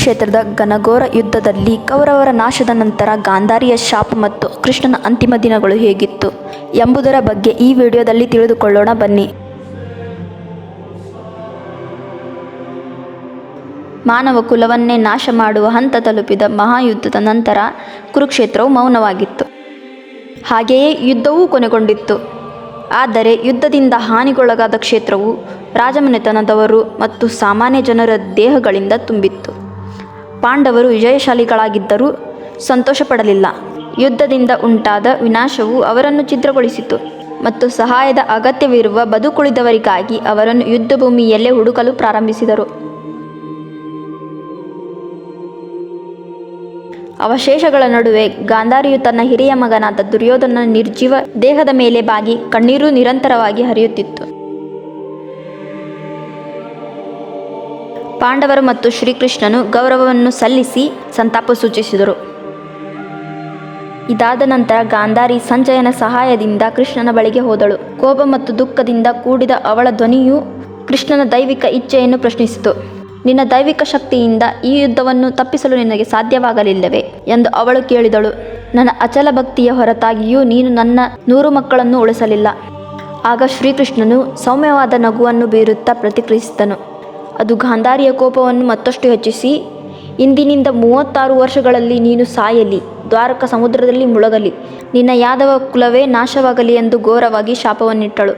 ಕುರುಕ್ಷೇತ್ರದ ಘನಘೋರ ಯುದ್ಧದಲ್ಲಿ ಕೌರವರ ನಾಶದ ನಂತರ ಗಾಂಧಾರಿಯ ಶಾಪ ಮತ್ತು ಕೃಷ್ಣನ ಅಂತಿಮ ದಿನಗಳು ಹೇಗಿತ್ತು ಎಂಬುದರ ಬಗ್ಗೆ ಈ ವಿಡಿಯೋದಲ್ಲಿ ತಿಳಿದುಕೊಳ್ಳೋಣ ಬನ್ನಿ. ಮಾನವ ಕುಲವನ್ನೇ ನಾಶ ಮಾಡುವ ಹಂತ ತಲುಪಿದ ಮಹಾಯುದ್ಧದ ನಂತರ ಕುರುಕ್ಷೇತ್ರವು ಮೌನವಾಗಿತ್ತು. ಹಾಗೆಯೇ ಯುದ್ಧವೂ ಕೊನೆಗೊಂಡಿತ್ತು. ಆದರೆ ಯುದ್ಧದಿಂದ ಹಾನಿಗೊಳಗಾದ ಕ್ಷೇತ್ರವು ರಾಜಮನೆತನದವರು ಮತ್ತು ಸಾಮಾನ್ಯ ಜನರ ದೇಹಗಳಿಂದ ತುಂಬಿತ್ತು. ಪಾಂಡವರು ವಿಜಯಶಾಲಿಗಳಾಗಿದ್ದರೂ ಸಂತೋಷಪಡಲಿಲ್ಲ. ಯುದ್ಧದಿಂದ ಉಂಟಾದ ವಿನಾಶವು ಅವರನ್ನು ಛಿದ್ರಗೊಳಿಸಿತು ಮತ್ತು ಸಹಾಯದ ಅಗತ್ಯವಿರುವ ಬದುಕುಳಿದವರಿಗಾಗಿ ಅವರನ್ನು ಯುದ್ಧಭೂಮಿಯಲ್ಲೇ ಹುಡುಕಲು ಪ್ರಾರಂಭಿಸಿದರು. ಅವಶೇಷಗಳ ನಡುವೆ ಗಾಂಧಾರಿಯು ತನ್ನ ಹಿರಿಯ ಮಗನಾದ ದುರ್ಯೋಧನನ ನಿರ್ಜೀವ ದೇಹದ ಮೇಲೆ ಬಾಗಿ ಕಣ್ಣೀರು ನಿರಂತರವಾಗಿ ಹರಿಯುತ್ತಿತ್ತು. ಪಾಂಡವರು ಮತ್ತು ಶ್ರೀಕೃಷ್ಣನು ಗೌರವವನ್ನು ಸಲ್ಲಿಸಿ ಸಂತಾಪ ಸೂಚಿಸಿದರು. ಇದಾದ ನಂತರ ಗಾಂಧಾರಿ ಸಂಜಯನ ಸಹಾಯದಿಂದ ಕೃಷ್ಣನ ಬಳಿಗೆ ಹೋದಳು. ಕೋಪ ಮತ್ತು ದುಃಖದಿಂದ ಕೂಡಿದ ಅವಳ ಧ್ವನಿಯು ಕೃಷ್ಣನ ದೈವಿಕ ಇಚ್ಛೆಯನ್ನು ಪ್ರಶ್ನಿಸಿತು. ನಿನ್ನ ದೈವಿಕ ಶಕ್ತಿಯಿಂದ ಈ ಯುದ್ಧವನ್ನು ತಪ್ಪಿಸಲು ನಿನಗೆ ಸಾಧ್ಯವಾಗಲಿಲ್ಲವೇ ಎಂದು ಅವಳು ಕೇಳಿದಳು. ನನ್ನ ಅಚಲ ಭಕ್ತಿಯ ಹೊರತಾಗಿಯೂ ನೀನು ನನ್ನ 100 ಮಕ್ಕಳನ್ನು ಉಳಿಸಲಿಲ್ಲ. ಆಗ ಶ್ರೀಕೃಷ್ಣನು ಸೌಮ್ಯವಾದ ನಗುವನ್ನು ಬೀರುತ್ತಾ ಪ್ರತಿಕ್ರಿಯಿಸಿದನು. ಅದು ಗಾಂಧಾರಿಯ ಕೋಪವನ್ನು ಮತ್ತಷ್ಟು ಹೆಚ್ಚಿಸಿ, ಇಂದಿನಿಂದ 36 ವರ್ಷಗಳಲ್ಲಿ ನೀನು ಸಾಯಲಿ, ದ್ವಾರಕ ಸಮುದ್ರದಲ್ಲಿ ಮುಳುಗಲಿ, ನಿನ್ನ ಯಾದವ ಕುಲವೇ ನಾಶವಾಗಲಿ ಎಂದು ಘೋರವಾಗಿ ಶಾಪವನ್ನಿಟ್ಟಳು.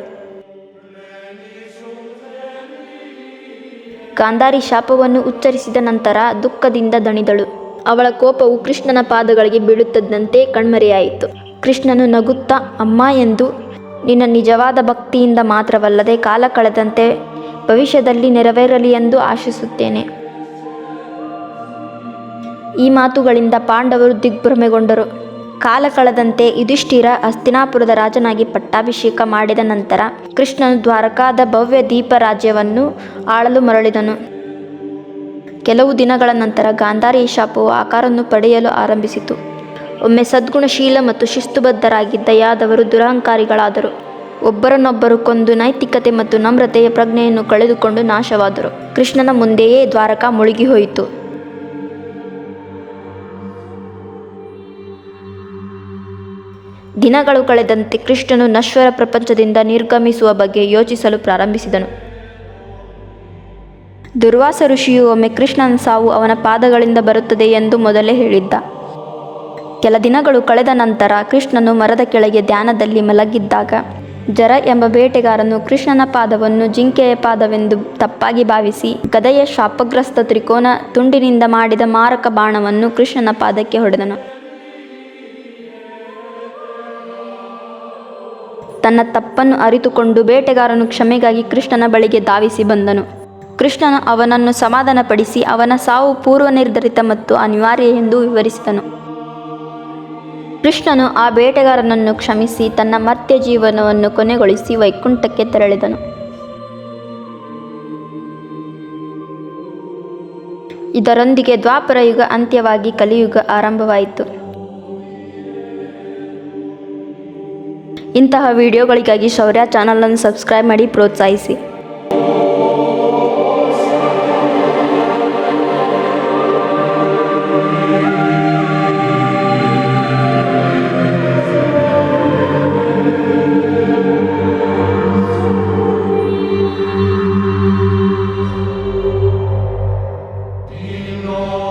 ಗಾಂಧಾರಿ ಶಾಪವನ್ನು ಉಚ್ಚರಿಸಿದ ನಂತರ ದುಃಖದಿಂದ ದಣಿದಳು. ಅವಳ ಕೋಪವು ಕೃಷ್ಣನ ಪಾದಗಳಿಗೆ ಬೀಳುತ್ತಿದ್ದಂತೆ ಕಣ್ಮರೆಯಾಯಿತು. ಕೃಷ್ಣನು ನಗುತ್ತಾ, ಅಮ್ಮ ಎಂದು, ನಿನ್ನ ನಿಜವಾದ ಭಕ್ತಿಯಿಂದ ಮಾತ್ರವಲ್ಲದೆ ಕಾಲ ಕಳೆದಂತೆ ಭವಿಷ್ಯದಲ್ಲಿ ನೆರವೇರಲಿ ಎಂದು ಆಶಿಸುತ್ತೇನೆ. ಈ ಮಾತುಗಳಿಂದ ಪಾಂಡವರು ದಿಗ್ಭ್ರಮೆಗೊಂಡರು. ಕಾಲ ಕಳೆದಂತೆ ಯುಧಿಷ್ಠಿರ ಹಸ್ತಿನಾಪುರದ ರಾಜನಾಗಿ ಪಟ್ಟಾಭಿಷೇಕ ಮಾಡಿದ ನಂತರ ಕೃಷ್ಣನು ದ್ವಾರಕಾದ ಭವ್ಯ ದೀಪ ರಾಜ್ಯವನ್ನು ಆಳಲು ಮರಳಿದನು. ಕೆಲವು ದಿನಗಳ ನಂತರ ಗಾಂಧಾರಿಯ ಶಾಪವು ಆಕಾರವನ್ನು ಪಡೆಯಲು ಆರಂಭಿಸಿತು. ಒಮ್ಮೆ ಸದ್ಗುಣಶೀಲ ಮತ್ತು ಶಿಸ್ತುಬದ್ಧರಾಗಿದ್ದ ಯಾದವರು ದುರಹಂಕಾರಿಗಳಾದರು. ಒಬ್ಬರನ್ನೊಬ್ಬರು ಕೊಂದು ನೈತಿಕತೆ ಮತ್ತು ನಮ್ರತೆಯ ಪ್ರಜ್ಞೆಯನ್ನು ಕಳೆದುಕೊಂಡು ನಾಶವಾದರು. ಕೃಷ್ಣನ ಮುಂದೆಯೇ ದ್ವಾರಕ ಮುಳುಗಿ ಹೋಯಿತು. ದಿನಗಳು ಕಳೆದಂತೆ ಕೃಷ್ಣನು ನಶ್ವರ ಪ್ರಪಂಚದಿಂದ ನಿರ್ಗಮಿಸುವ ಬಗ್ಗೆ ಯೋಚಿಸಲು ಪ್ರಾರಂಭಿಸಿದನು. ದುರ್ವಾಸ ಋಷಿಯು ಒಮ್ಮೆ ಕೃಷ್ಣನ ಸಾವು ಅವನ ಪಾದಗಳಿಂದ ಬರುತ್ತದೆ ಎಂದು ಮೊದಲೇ ಹೇಳಿದ್ದ. ಕೆಲ ದಿನಗಳು ಕಳೆದ ನಂತರ ಕೃಷ್ಣನು ಮರದ ಕೆಳಗೆ ಧ್ಯಾನದಲ್ಲಿ ಮಲಗಿದ್ದಾಗ ಜರ ಎಂಬ ಬೇಟೆಗಾರನು ಕೃಷ್ಣನ ಪಾದವನ್ನು ಜಿಂಕೆಯ ಪಾದವೆಂದು ತಪ್ಪಾಗಿ ಭಾವಿಸಿ ಗದೆಯ ಶಾಪಗ್ರಸ್ತ ತ್ರಿಕೋನ ತುಂಡಿನಿಂದ ಮಾಡಿದ ಮಾರಕ ಬಾಣವನ್ನು ಕೃಷ್ಣನ ಪಾದಕ್ಕೆ ಹೊಡೆದನು. ತನ್ನ ತಪ್ಪನ್ನು ಅರಿತುಕೊಂಡು ಬೇಟೆಗಾರನು ಕ್ಷಮೆಗಾಗಿ ಕೃಷ್ಣನ ಬಳಿಗೆ ಧಾವಿಸಿ ಬಂದನು. ಕೃಷ್ಣನು ಅವನನ್ನು ಸಮಾಧಾನಪಡಿಸಿ ಅವನ ಸಾವು ಪೂರ್ವನಿರ್ಧರಿತ ಮತ್ತು ಅನಿವಾರ್ಯ ಎಂದು ವಿವರಿಸಿದನು. ಕೃಷ್ಣನು ಆ ಬೇಟೆಗಾರನನ್ನು ಕ್ಷಮಿಸಿ ತನ್ನ ಮರ್ತ್ಯ ಜೀವನವನ್ನು ಕೊನೆಗೊಳಿಸಿ ವೈಕುಂಠಕ್ಕೆ ತೆರಳಿದನು. ಇದರೊಂದಿಗೆ ದ್ವಾಪರ ಯುಗ ಅಂತ್ಯವಾಗಿ ಕಲಿಯುಗ ಆರಂಭವಾಯಿತು. ಇಂತಹ ವಿಡಿಯೋಗಳಿಗಾಗಿ ಶೌರ್ಯ ಚಾನಲನ್ನು ಸಬ್ಸ್ಕ್ರೈಬ್ ಮಾಡಿ ಪ್ರೋತ್ಸಾಹಿಸಿ. No.